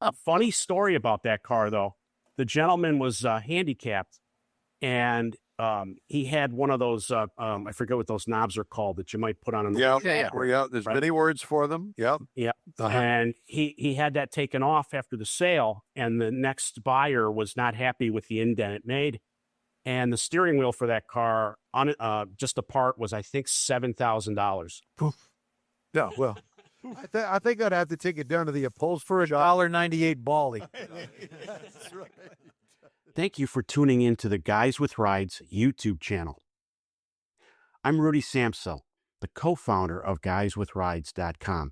A funny story about that car, though. The gentleman was handicapped, and he had one of those, I forget what those knobs are called that you might put on. Yeah. There's many words for them. Yep. Yeah. And he had that taken off after the sale, and the next buyer was not happy with the indent it made. And the steering wheel for that car, on just a part, was, I think, $7,000. Yeah, well, I think I'd have to take it down to the upholsterer, $1.98 Bally. That's right. Thank you for tuning in to the Guys with Rides YouTube channel. I'm Rudy Samsel, the co-founder of GuysWithRides.com,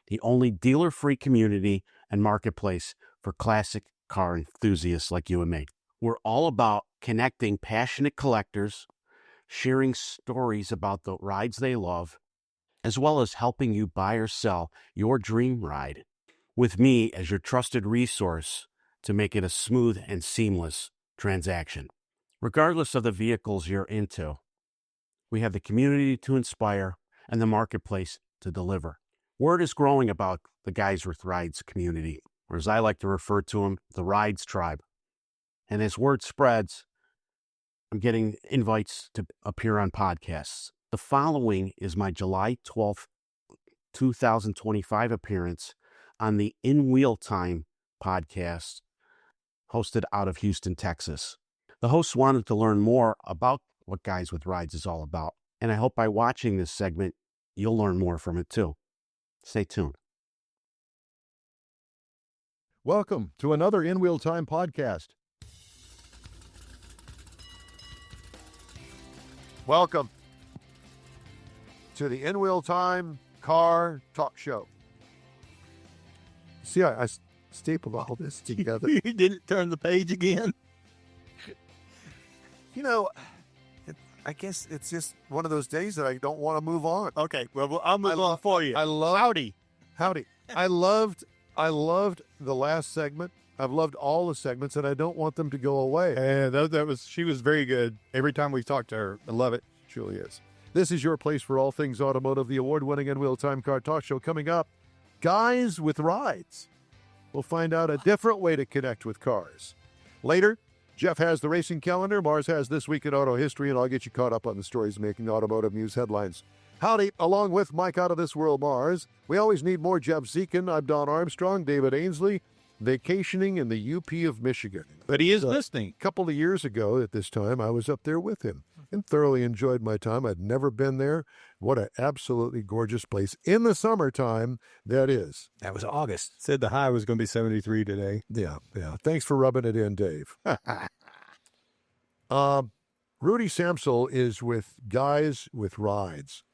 the only dealer-free community and marketplace for classic car enthusiasts like you and me. We're all about connecting passionate collectors, sharing stories about the rides they love, as well as helping you buy or sell your dream ride with me as your trusted resource to make it a smooth and seamless transaction. Regardless of the vehicles you're into, we have the community to inspire and the marketplace to deliver. Word is growing about the Guys with Rides community, or as I like to refer to them, the Rides tribe. And as word spreads, I'm getting invites to appear on podcasts. The following is my July 12th, 2025 appearance on the In Wheel Time podcast, hosted out of Houston, Texas. The hosts wanted to learn more about what Guys with Rides is all about, and I hope by watching this segment, you'll learn more from it too. Stay tuned. Welcome to another In Wheel Time podcast. Welcome to the In Wheel Time Car Talk Show. See, I stapled all this together. You didn't turn the page again? You know, I guess it's just one of those days that I don't want to move on. Okay, well, I'll move on for you. Howdy. I loved the last segment. I've loved all the segments, and I don't want them to go away. And she was very good. Every time we talked to her, I love it. She truly is. This is your place for all things automotive, the award-winning In Wheel Time Car Talk Show. Coming up, Guys with Rides. We'll find out a different way to connect with cars. Later, Jeff has the racing calendar, Mars has This Week in Auto History, and I'll get you caught up on the stories making automotive news headlines. Howdy, along with Mike Out of This World Mars. We always need more Jeff Zekin. I'm Don Armstrong, David Ainsley, vacationing in the UP of Michigan. But he is listening. A couple of years ago at this time, I was up there with him and thoroughly enjoyed my time. I'd never been there. What an absolutely gorgeous place. In the summertime, that is. That was August. Said the high was going to be 73 today. Yeah. Thanks for rubbing it in, Dave. Rudy Samsel is with Guys with Rides.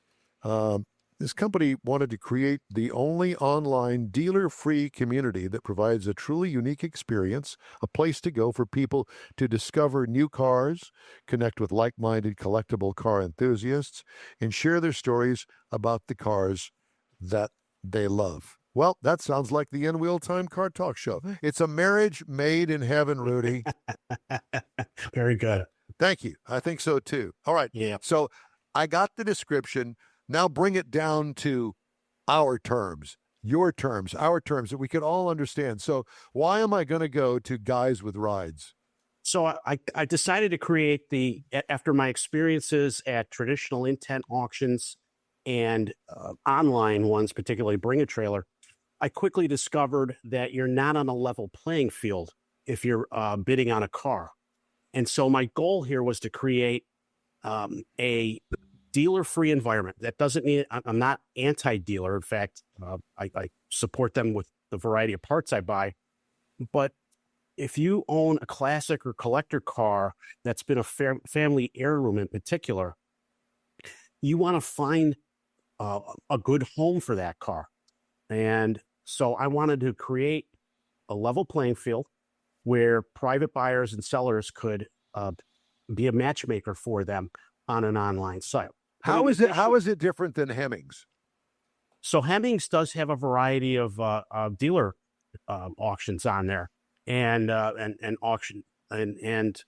This company wanted to create the only online dealer-free community that provides a truly unique experience, a place to go for people to discover new cars, connect with like-minded collectible car enthusiasts, and share their stories about the cars that they love. Well, that sounds like the In Wheel Time Car Talk Show. It's a marriage made in heaven, Rudy. Very good. Thank you. I think so, too. All right. Yeah. So I got the description. Now bring it down to our terms, your terms, our terms that we can all understand. So why am I going to go to Guys with Rides? So I decided to create after my experiences at traditional intent auctions and online ones, particularly Bring a Trailer, I quickly discovered that you're not on a level playing field if you're bidding on a car. And so my goal here was to create a dealer-free environment. That doesn't mean I'm not anti-dealer. In fact, I support them with the variety of parts I buy. But if you own a classic or collector car that's been a family heirloom in particular, you want to find a good home for that car. And so I wanted to create a level playing field where private buyers and sellers could be a matchmaker for them on an online site. How is it different than Hemmings? So Hemmings does have a variety of dealer auctions on there, and auction and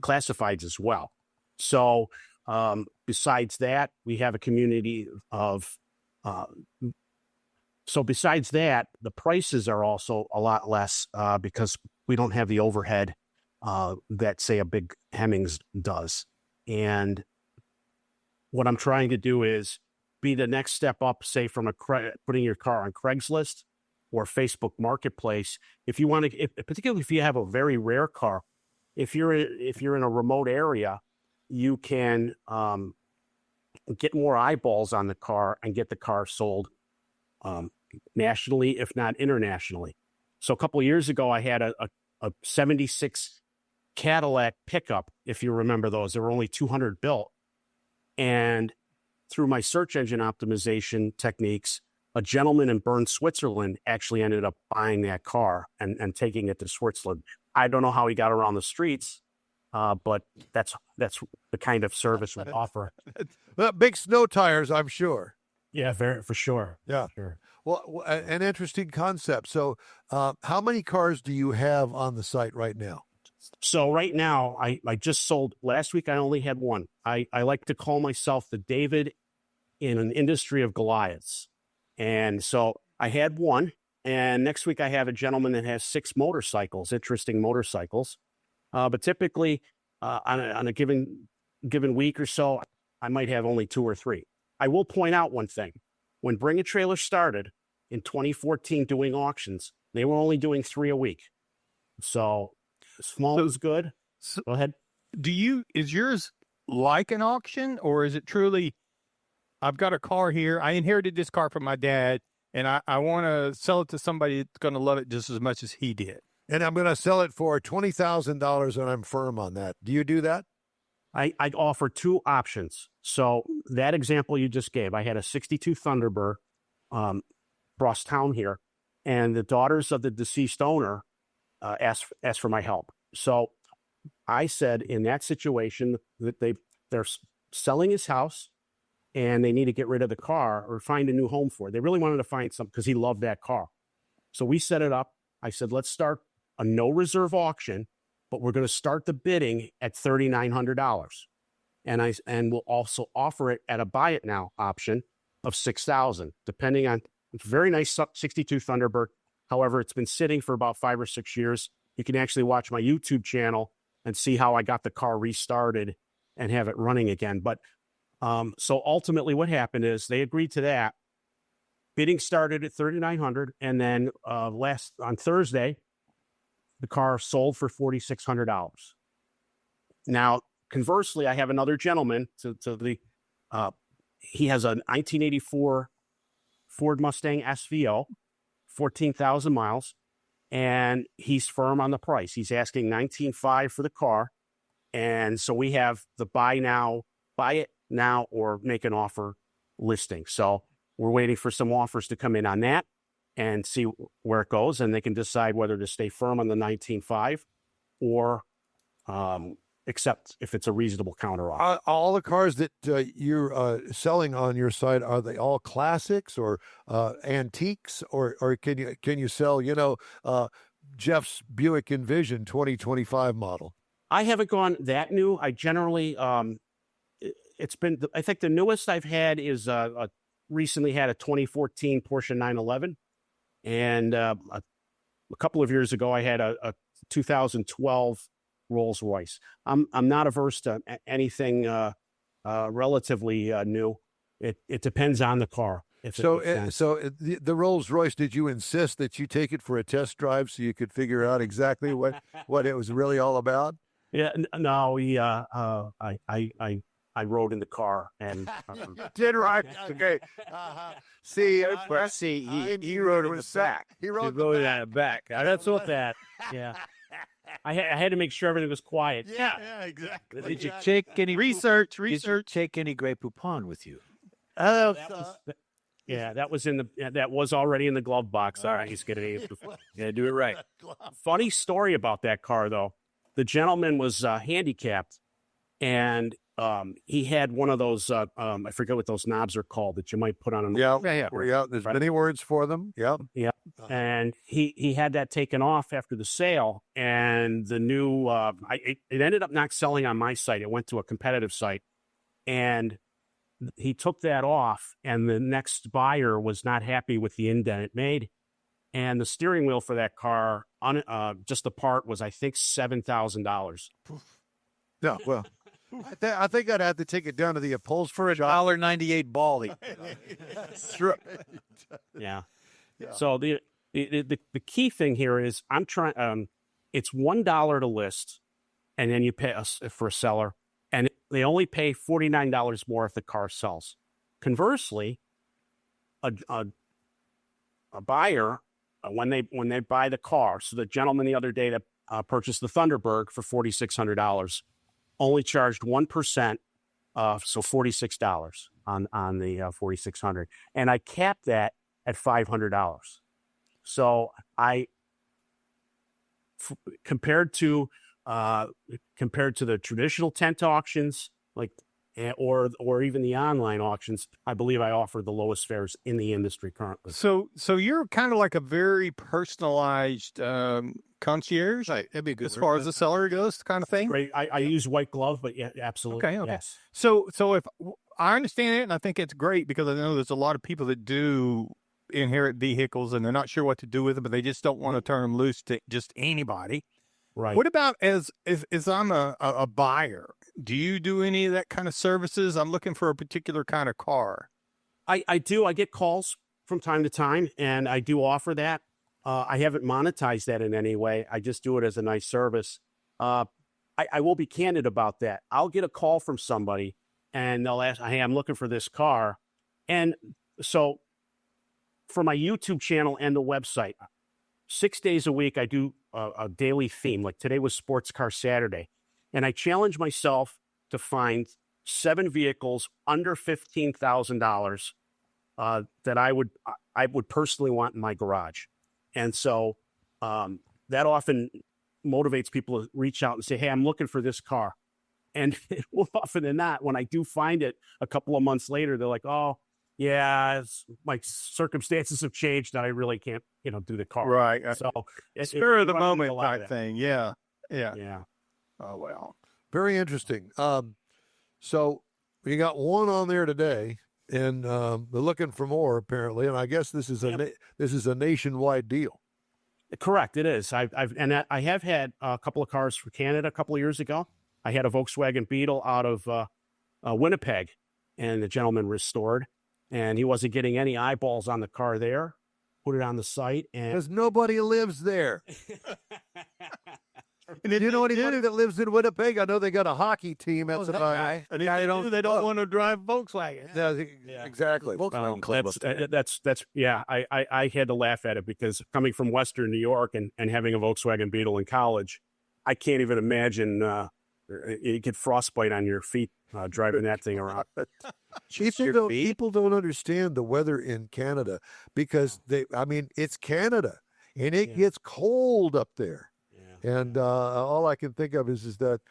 classifieds as well. So besides that, we have a community of So besides that, the prices are also a lot less because we don't have the overhead that, say, a big Hemmings does. And what I'm trying to do is be the next step up, say, from putting your car on Craigslist or Facebook Marketplace. If you want to, particularly if you have a very rare car, if you're in a remote area, you can get more eyeballs on the car and get the car sold nationally, if not internationally. So a couple of years ago, I had a 76 Cadillac pickup, if you remember those. There were only 200 built. And through my search engine optimization techniques, a gentleman in Bern, Switzerland actually ended up buying that car and taking it to Switzerland. I don't know how he got around the streets, but that's the kind of service we offer. Well, big snow tires, I'm sure. Yeah, for sure. Yeah. Sure. Well, an interesting concept. So how many cars do you have on the site right now? So right now, I just sold. Last week, I only had one. I like to call myself the David in an industry of Goliaths. And so I had one. And next week, I have a gentleman that has 6 motorcycles, interesting motorcycles. But typically, on a given week or so, I might have only 2 or 3. I will point out one thing. When Bring a Trailer started in 2014 doing auctions, they were only doing 3 a week. So small is good. Go ahead. Is yours like an auction, or is it truly, I've got a car here, I inherited this car from my dad, and I want to sell it to somebody that's going to love it just as much as he did? And I'm going to sell it for $20,000, and I'm firm on that. Do you do that? I offer 2 options. So that example you just gave, I had a 62 Thunderbird across town here, and the daughters of the deceased owner asked for my help. So I said in that situation that they're selling his house and they need to get rid of the car or find a new home for it. They really wanted to find something because he loved that car. So we set it up. I said, let's start a no reserve auction, but we're going to start the bidding at $3,900. And we'll also offer it at a buy it now option of $6,000, depending on, it's a very nice 62 Thunderbird. However, it's been sitting for about 5 or 6 years. You can actually watch my YouTube channel and see how I got the car restarted and have it running again. But so ultimately what happened is they agreed to that. Bidding started at $3,900. And then on Thursday, the car sold for $4,600. Now, conversely, I have another gentleman he has a 1984 Ford Mustang SVO, 14,000 miles, and he's firm on the price. He's asking $19,500 for the car. And so we have the buy it now or make an offer listing. So we're waiting for some offers to come in on that and see where it goes. And they can decide whether to stay firm on the $19,500 or except if it's a reasonable counter offer. All the cars that you're selling on your site, are they all classics or antiques, or can you sell, Jeff's Buick Envision 2025 model? I haven't gone that new. I generally, I think the newest I've had is recently had a 2014 Porsche 911. And a couple of years ago, I had a 2012 Rolls Royce. I'm not averse to anything relatively new. It depends on the car. So the Rolls Royce, did you insist that you take it for a test drive so you could figure out exactly what it was really all about? Yeah, no, I rode in the car and did right. Okay. See, he rode it in the back. He rode it in the back. That's what that. Yeah. I had to make sure everything was quiet. Yeah, exactly. Did you take any research? Did you take any Grey Poupon with you? That was already in the glove box. All right, he's getting it. Yeah, do it right. Funny story about that car, though. The gentleman was handicapped, and he had one of those. I forget what those knobs are called that you might put on. Yeah. There's many words for them. Yeah. And he had that taken off after the sale, and the new it ended up not selling on my site. It went to a competitive site, and he took that off, and the next buyer was not happy with the indent it made. And the steering wheel for that car, just the part, was, I think, $7,000. No, well, I think I'd have to take it down to the upholsterer. For $1.98 Bally. Yeah. So the key thing here is I'm trying. It's $1 to list, and then you pay us for a seller, and they only pay $49 more if the car sells. Conversely, a buyer, when they buy the car, so the gentleman the other day that purchased the Thunderbird for $4,600, only charged 1%, so $46 on the 4,600, and I capped that at $500. So compared to the traditional tent auctions, like or even the online auctions, I believe I offer the lowest fares in the industry currently. So you're kind of like a very personalized concierge, Right. That'd be a good as far as the seller goes, kind of thing. Great. I use white glove, but yeah, absolutely. Okay. Yes. So if I understand it, and I think it's great because I know there's a lot of people that do inherit vehicles and they're not sure what to do with them, but they just don't want to turn them loose to just anybody. Right. What about as I'm a buyer? Do you do any of that kind of services? I'm looking for a particular kind of car. I do. I get calls from time to time, and I do offer that. I haven't monetized that in any way. I just do it as a nice service. I will be candid about that. I'll get a call from somebody, and they'll ask, "Hey, I'm looking for this car." And so for my YouTube channel and the website, 6 days a week, I do a daily theme. Like today was Sports Car Saturday. And I challenge myself to find 7 vehicles under $15,000 that I would personally want in my garage. And so that often motivates people to reach out and say, "Hey, I'm looking for this car." And more often than not, when I do find it a couple of months later, they're like, "Oh, yeah, my circumstances have changed and I really can't, do the car." Right. So Spur of the you run into moment a lot of type that. thing. Yeah. Yeah. Oh, well. Very interesting. So we got one on there today, and they're looking for more apparently. And I guess this is a nationwide deal. Correct. It is. I have had a couple of cars for Canada a couple of years ago. I had a Volkswagen Beetle out of Winnipeg, and the gentleman restored, and he wasn't getting any eyeballs on the car there. Put it on the site, and Because nobody lives there. And you know anybody that lives in Winnipeg? I know they got a hockey team. That's guy. And they don't want to drive Volkswagen. Yeah, exactly. that's yeah. I had to laugh at it because coming from Western New York and having a Volkswagen Beetle in college, I can't even imagine you get frostbite on your feet driving that thing around. People don't understand the weather in Canada because it's Canada and it gets cold up there. And all I can think of is that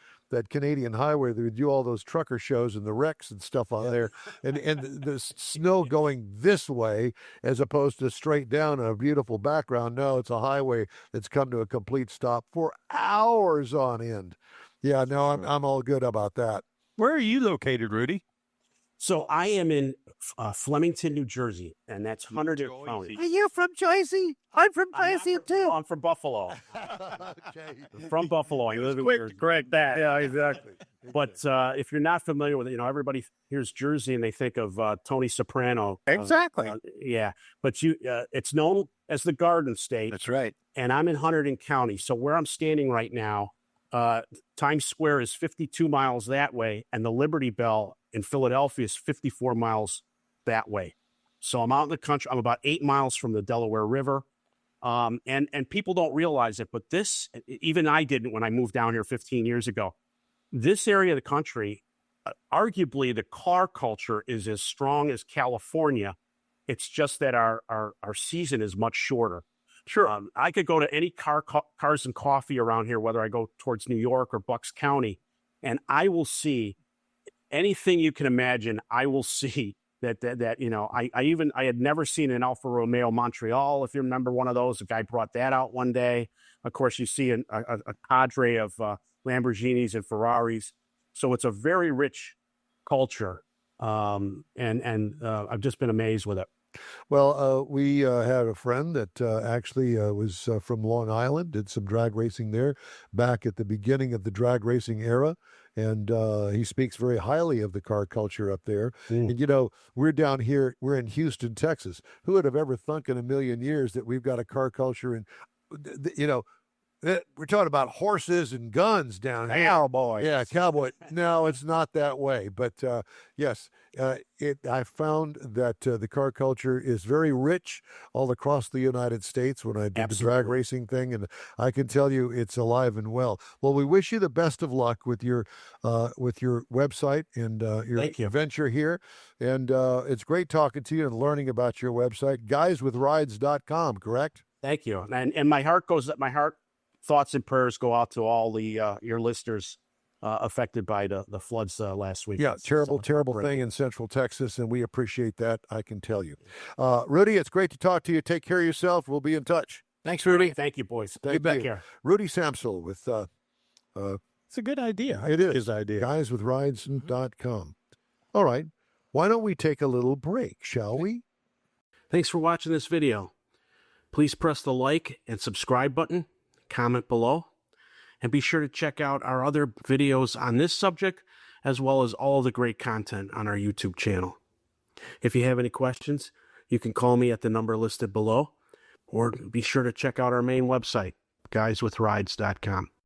Canadian highway that would do all those trucker shows and the wrecks and stuff on there, and the snow going this way as opposed to straight down a beautiful background. No, it's a highway that's come to a complete stop for hours on end. Yeah, no, I'm all good about that. Where are you located, Rudy? So I am in Flemington, New Jersey, and that's Hunterdon County. Are you from Jersey? I'm from Jersey too. I'm from Buffalo. Okay. From Buffalo. I live in Quick Jersey. to correct that. Yeah, exactly. But if you're not familiar with it, everybody hears Jersey and they think of Tony Soprano. Exactly. Yeah, but it's known as the Garden State. That's right. And I'm in Hunterdon County. So where I'm standing right now, Times Square is 52 miles that way, and the Liberty Bell in Philadelphia is 54 miles that way. So I'm out in the country. I'm about 8 miles from the Delaware River. And people don't realize it, but even I didn't when I moved down here 15 years ago. This area of the country, arguably the car culture is as strong as California. It's just that our season is much shorter. Sure. I could go to any cars and coffee around here, whether I go towards New York or Bucks County, and I will see anything you can imagine. I will see that I had never seen an Alfa Romeo Montreal. If you remember one of those, a guy brought that out one day. Of course, you see a cadre of Lamborghinis and Ferraris. So it's a very rich culture. and I've just been amazed with it. Well, we had a friend that actually was from Long Island, did some drag racing there back at the beginning of the drag racing era. And he speaks very highly of the car culture up there. And, you know, we're down here, we're in Houston, Texas. Who would have ever thunk in a million years that we've got a car culture and, you know, we're talking about horses and guns down here. Cowboy. Yeah, cowboy. No, it's not that way. But yes, I found that the car culture is very rich all across the United States when I did the drag racing thing, and I can tell you it's alive and well. Well, we wish you the best of luck with your website and your venture here. And it's great talking to you and learning about your website, GuysWithRides.com, correct? Thank you. And my heart thoughts and prayers go out to all the your listeners affected by the floods last week. Yeah, terrible thing in Central Texas, and we appreciate that, I can tell you. Rudy, it's great to talk to you. Take care of yourself. We'll be in touch. Thanks, Rudy. Thank you, boys. Thank you. Care. Rudy Samsel with It's a good idea. it is his idea. GuysWithRides.com. All right. Why don't we take a little break, shall we? Thanks for watching this video. Please press the like and subscribe button, comment below, and be sure to check out our other videos on this subject, as well as all the great content on our YouTube channel. If you have any questions, you can call me at the number listed below, or be sure to check out our main website, GuysWithRides.com.